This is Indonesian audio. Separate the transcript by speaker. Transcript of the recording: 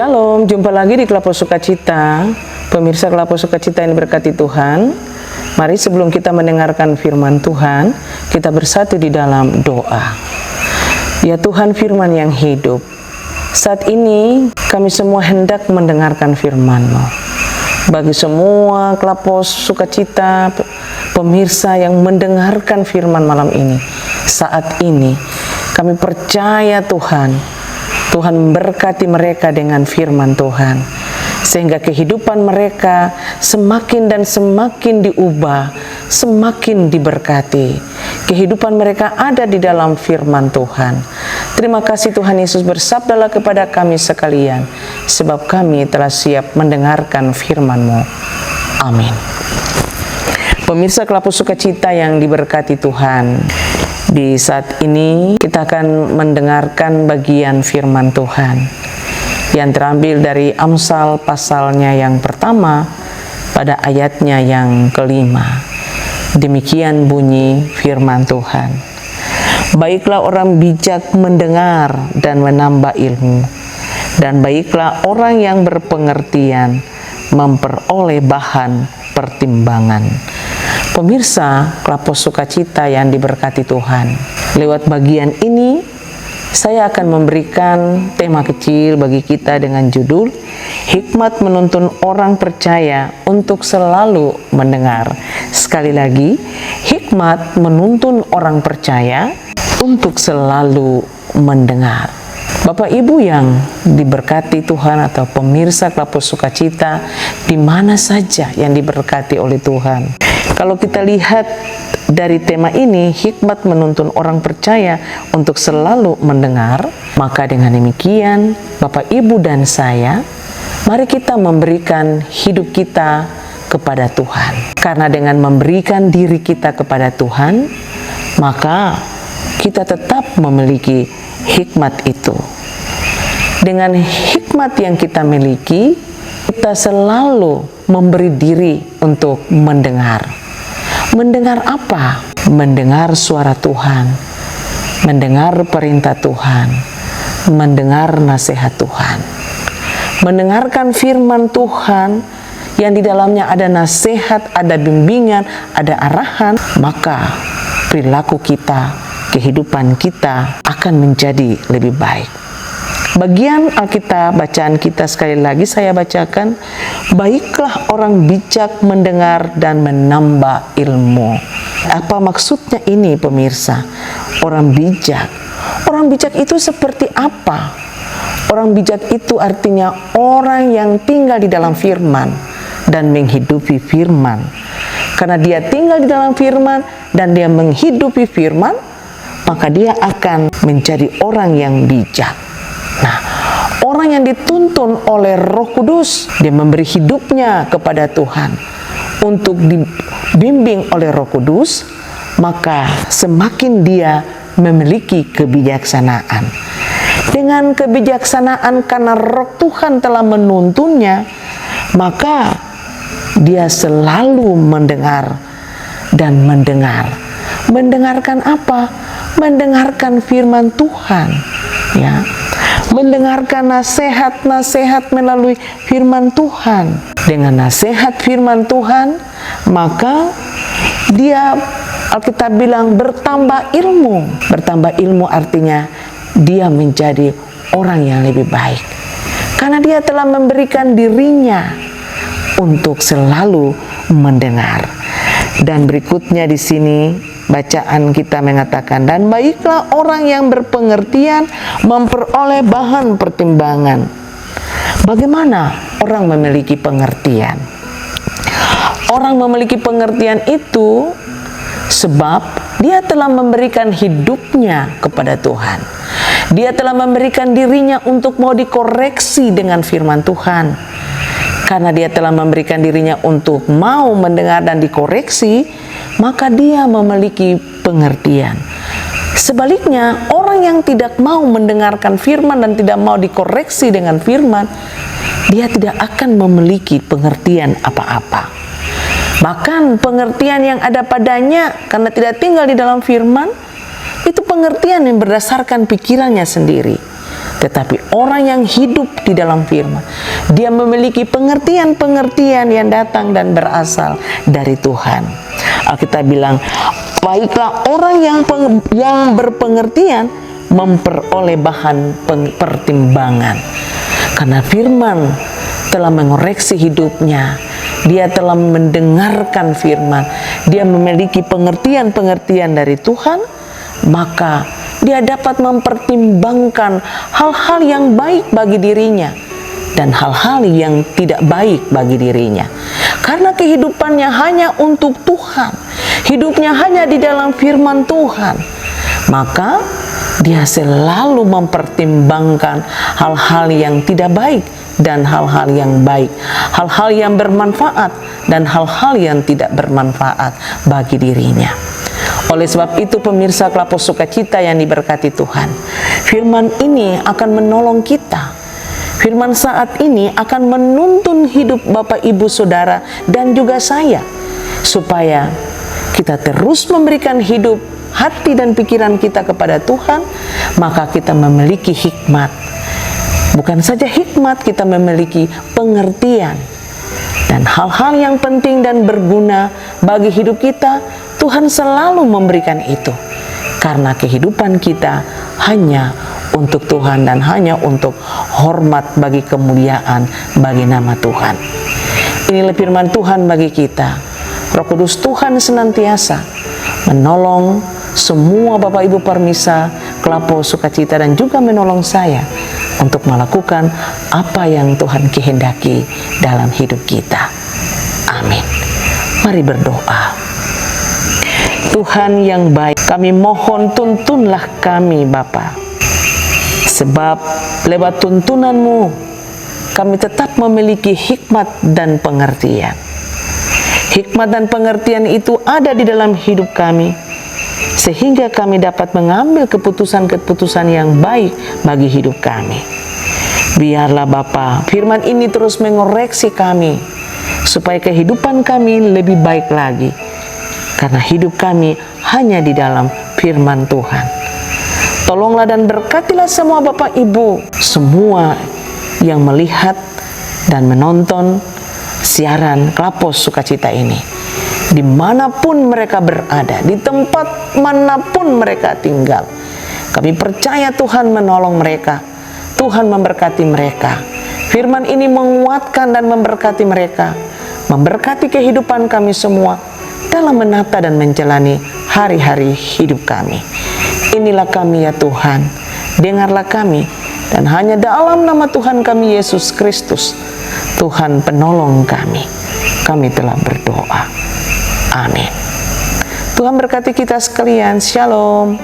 Speaker 1: Shalom, jumpa lagi di Kelapa Sukacita. Pemirsa Kelapa Sukacita yang diberkati Tuhan, mari sebelum kita mendengarkan firman Tuhan, kita bersatu di dalam doa. Ya Tuhan, firman yang hidup, saat ini kami semua hendak mendengarkan firman-Mu. Bagi semua Kelapa Sukacita, pemirsa yang mendengarkan firman malam ini, saat ini kami percaya Tuhan memberkati mereka dengan firman Tuhan, sehingga kehidupan mereka semakin dan semakin diubah, semakin diberkati. Kehidupan mereka ada di dalam firman Tuhan. Terima kasih Tuhan Yesus, bersabdalah kepada kami sekalian, sebab kami telah siap mendengarkan firman-Mu. Amin. Pemirsa Kelapa Sukacita yang diberkati Tuhan, di saat ini kita akan mendengarkan bagian firman Tuhan yang terambil dari Amsal pasalnya yang pertama pada ayatnya yang kelima. Demikian bunyi firman Tuhan. Baiklah orang bijak mendengar dan menambah ilmu, dan baiklah orang yang berpengertian memperoleh bahan pertimbangan. Pemirsa Kelapa Sukacita yang diberkati Tuhan, lewat bagian ini saya akan memberikan tema kecil bagi kita dengan judul Hikmat Menuntun Orang Percaya untuk Selalu Mendengar. Sekali lagi, hikmat menuntun orang percaya untuk selalu mendengar. Bapak Ibu yang diberkati Tuhan, atau pemirsa Kelapa Sukacita di mana saja yang diberkati oleh Tuhan, kalau kita lihat dari tema ini, hikmat menuntun orang percaya untuk selalu mendengar, maka dengan demikian Bapak Ibu dan saya, mari kita memberikan hidup kita kepada Tuhan. Karena dengan memberikan diri kita kepada Tuhan, maka kita tetap memiliki hikmat itu. Dengan hikmat yang kita miliki, kita selalu memberi diri untuk mendengar. Mendengar apa? Mendengar suara Tuhan, mendengar perintah Tuhan, mendengar nasihat Tuhan, mendengarkan firman Tuhan yang di dalamnya ada nasihat, ada bimbingan, ada arahan, maka perilaku kita, kehidupan kita akan menjadi lebih baik. Bagian Alkitab bacaan kita sekali lagi saya bacakan, baiklah orang bijak mendengar dan menambah ilmu. Apa maksudnya ini pemirsa? Orang bijak itu seperti apa? Orang bijak itu artinya orang yang tinggal di dalam firman dan menghidupi firman. Karena dia tinggal di dalam firman dan dia menghidupi firman, maka dia akan menjadi orang yang bijak. Nah, orang yang dituntun oleh Roh Kudus, dia memberi hidupnya kepada Tuhan untuk dibimbing oleh Roh Kudus, maka semakin dia memiliki kebijaksanaan. Dengan kebijaksanaan karena Roh Tuhan telah menuntunnya, maka dia selalu mendengar dan mendengar. Mendengarkan apa? Mendengarkan firman Tuhan, ya. Mendengarkan nasihat-nasihat melalui firman Tuhan. Dengan nasihat firman Tuhan, maka dia, Alkitab bilang, bertambah ilmu. Bertambah ilmu artinya dia menjadi orang yang lebih baik. Karena dia telah memberikan dirinya untuk selalu mendengar. Dan berikutnya di sini bacaan kita mengatakan, dan baiklah orang yang berpengertian memperoleh bahan pertimbangan. Bagaimana orang memiliki pengertian? Orang memiliki pengertian itu sebab dia telah memberikan hidupnya kepada Tuhan. Dia telah memberikan dirinya untuk mau dikoreksi dengan firman Tuhan. Karena dia telah memberikan dirinya untuk mau mendengar dan dikoreksi, maka dia memiliki pengertian. Sebaliknya, orang yang tidak mau mendengarkan firman dan tidak mau dikoreksi dengan firman, dia tidak akan memiliki pengertian apa-apa. Bahkan pengertian yang ada padanya karena tidak tinggal di dalam firman, itu pengertian yang berdasarkan pikirannya sendiri. Tetapi orang yang hidup di dalam firman, dia memiliki pengertian-pengertian yang datang dan berasal dari Tuhan. Alkitab bilang, baiklah orang yang berpengertian memperoleh bahan pertimbangan. Karena firman telah mengoreksi hidupnya. Dia telah mendengarkan firman. Dia memiliki pengertian-pengertian dari Tuhan. Maka dia dapat mempertimbangkan hal-hal yang baik bagi dirinya dan hal-hal yang tidak baik bagi dirinya. Karena kehidupannya hanya untuk Tuhan, hidupnya hanya di dalam firman Tuhan, maka dia selalu mempertimbangkan hal-hal yang tidak baik dan hal-hal yang baik, hal-hal yang bermanfaat dan hal-hal yang tidak bermanfaat bagi dirinya. Oleh sebab itu, pemirsa Kelapa Sukacita yang diberkati Tuhan, firman ini akan menolong kita. Firman saat ini akan menuntun hidup Bapak, Ibu, Saudara, dan juga saya, supaya kita terus memberikan hidup, hati, dan pikiran kita kepada Tuhan. Maka kita memiliki hikmat. Bukan saja hikmat, kita memiliki pengertian. Dan hal-hal yang penting dan berguna bagi hidup kita, Tuhan selalu memberikan itu, karena kehidupan kita hanya untuk Tuhan dan hanya untuk hormat bagi kemuliaan bagi nama Tuhan. Inilah firman Tuhan bagi kita. Roh Kudus Tuhan senantiasa menolong semua Bapak Ibu permisa Kelapa Sukacita dan juga menolong saya untuk melakukan apa yang Tuhan kehendaki dalam hidup kita. Amin. Mari berdoa. Tuhan yang baik, kami mohon tuntunlah kami Bapa. Sebab lewat tuntunan-Mu, kami tetap memiliki hikmat dan pengertian. Hikmat dan pengertian itu ada di dalam hidup kami, sehingga kami dapat mengambil keputusan-keputusan yang baik bagi hidup kami. Biarlah Bapa, firman ini terus mengoreksi kami, supaya kehidupan kami lebih baik lagi. Karena hidup kami hanya di dalam firman Tuhan. Tolonglah dan berkatilah semua Bapak Ibu, semua yang melihat dan menonton siaran Kelapa Sukacita ini, dimanapun mereka berada, di tempat manapun mereka tinggal. Kami percaya Tuhan menolong mereka, Tuhan memberkati mereka. Firman ini menguatkan dan memberkati mereka, memberkati kehidupan kami semua dalam menata dan menjalani hari-hari hidup kami. Inilah kami ya Tuhan, dengarlah kami, dan hanya dalam nama Tuhan kami Yesus Kristus, Tuhan penolong kami telah berdoa. Amin. Tuhan berkati kita sekalian. Shalom.